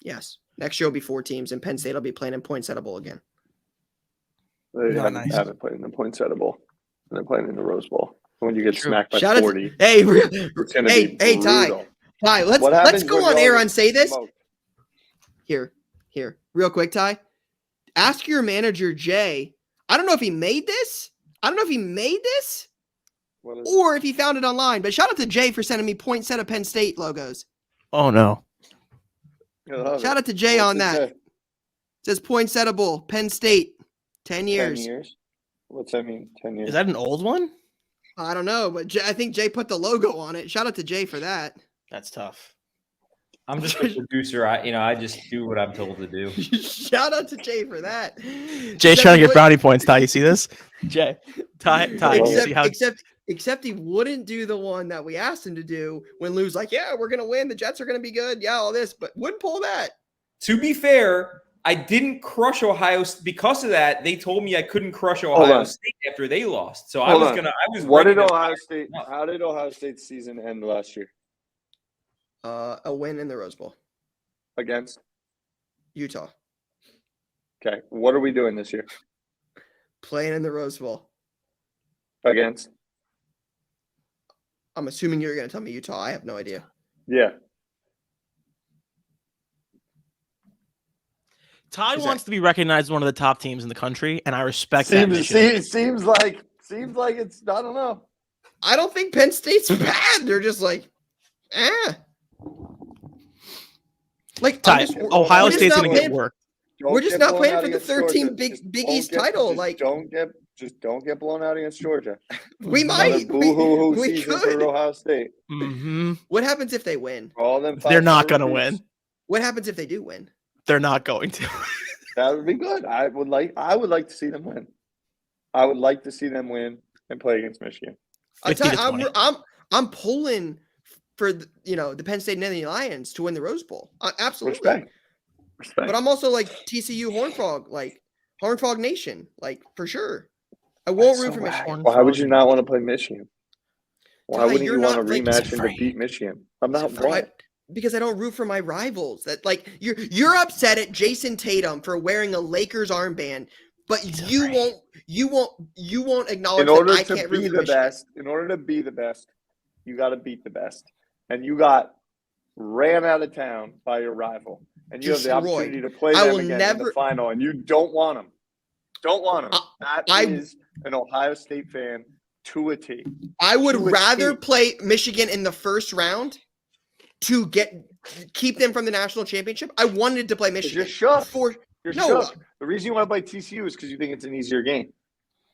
Yes. Next year will be 4 teams, and Penn State will be playing in Poinsettia Bowl again. They haven't played in the Poinsettia Bowl. And they're playing in the Rose Bowl. When you get smacked by 40. Hey, Ty. Ty, let's go on air and say this. Here. Real quick, Ty. Ask your manager, Jay. I don't know if he made this. Or if he found it online. But shout out to Jay for sending me Poinsettia Penn State logos. Oh, no. Shout out to Jay on that. It says Poinsettia Bowl, Penn State, 10 years. 10 years? What's that mean, 10 years? Is that an old one? I don't know, but I think Jay put the logo on it. Shout out to Jay for that. That's tough. I'm just a producer. I just do what I'm told to do. Shout out to Jay for that. Jay's trying to get brownie points. Ty, you see this? Jay, Ty, you see how? Except he wouldn't do the one that we asked him to do when Lou's like, yeah, we're gonna win. The Jets are gonna be good. Yeah, all this, but wouldn't pull that. To be fair, I didn't crush Ohio because of that. They told me I couldn't crush Ohio State after they lost. So What did Ohio State? How did Ohio State's season end last year? A win in the Rose Bowl against Utah. Okay, what are we doing this year? Playing in the Rose Bowl against. I'm assuming you're going to tell me Utah. I have no idea. Yeah. Ty wants to be recognized as one of the top teams in the country, and I respect that. Seems like it's. I don't know. I don't think Penn State's bad. They're just like, Like Ty, Ohio State's going to get work. We're just not playing for the 13 Big East title. Like, don't get blown out against Georgia. We might. We could. For Ohio State. Mm-hmm. What happens if they win? They're not going to win. What happens if they do win? They're not going to. That would be good. I would like to see them win. I would like to see them win and play against Michigan. I'm pulling for the Penn State Nittany Lions to win the Rose Bowl. Absolutely. Respect. But I'm also like TCU Horned Frog Nation, like for sure. I won't root for Michigan. Why would you not want to play Michigan? Why wouldn't you want to rematch and beat Michigan? I'm not right. Because I don't root for my rivals. That like you're upset at Jason Tatum for wearing a Lakers armband, but you won't acknowledge that I can't root for Michigan. In order to be the best, you got to beat the best, and you got ran out of town by your rival, and you have the opportunity to play them again in the final, and you don't want them. Don't want them. That is an Ohio State fan to a T. I would rather play Michigan in the first round to keep them from the national championship. I wanted to play Michigan. You're shook. The reason you want to play TCU is because you think it's an easier game.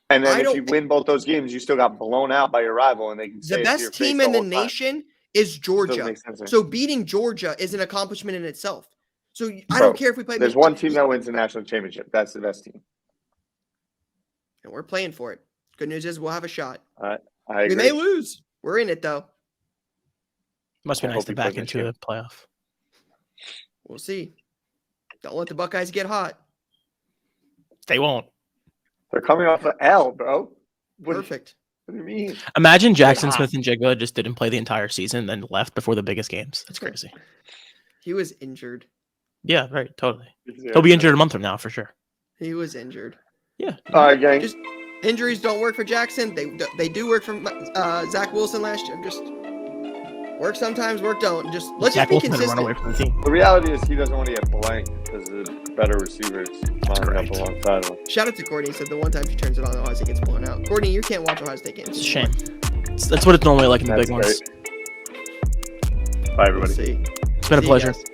And then if you win both those games, you still got blown out by your rival, and they can say the best team in the nation is Georgia. So beating Georgia is an accomplishment in itself. So I don't care if we play. There's one team that wins the national championship. That's the best team. And we're playing for it. Good news is we'll have a shot. I agree. We may lose. We're in it though. Must be nice to back into a playoff. We'll see. Don't let the Buckeyes get hot. They won't. They're coming off an L, bro. Perfect. What do you mean? Imagine Jackson Smith-Njigba just didn't play the entire season, then left before the biggest games. That's crazy. He was injured. Yeah, right. Totally. He'll be injured a month from now for sure. He was injured. Yeah. All right, gang. Just injuries don't work for Jackson. They do work for Zach Wilson last year. Work sometimes, work don't. Let's just be consistent. Run away from the team. The reality is he doesn't want to get blanked because the better receivers lining up alongside him. Shout out to Courtney. He said the one time she turns it on, Ohio State gets blown out. Courtney, you can't watch Ohio State games. It's a shame. That's what it's normally like in the big ones. Bye, everybody. We'll see. It's been a pleasure. Guys.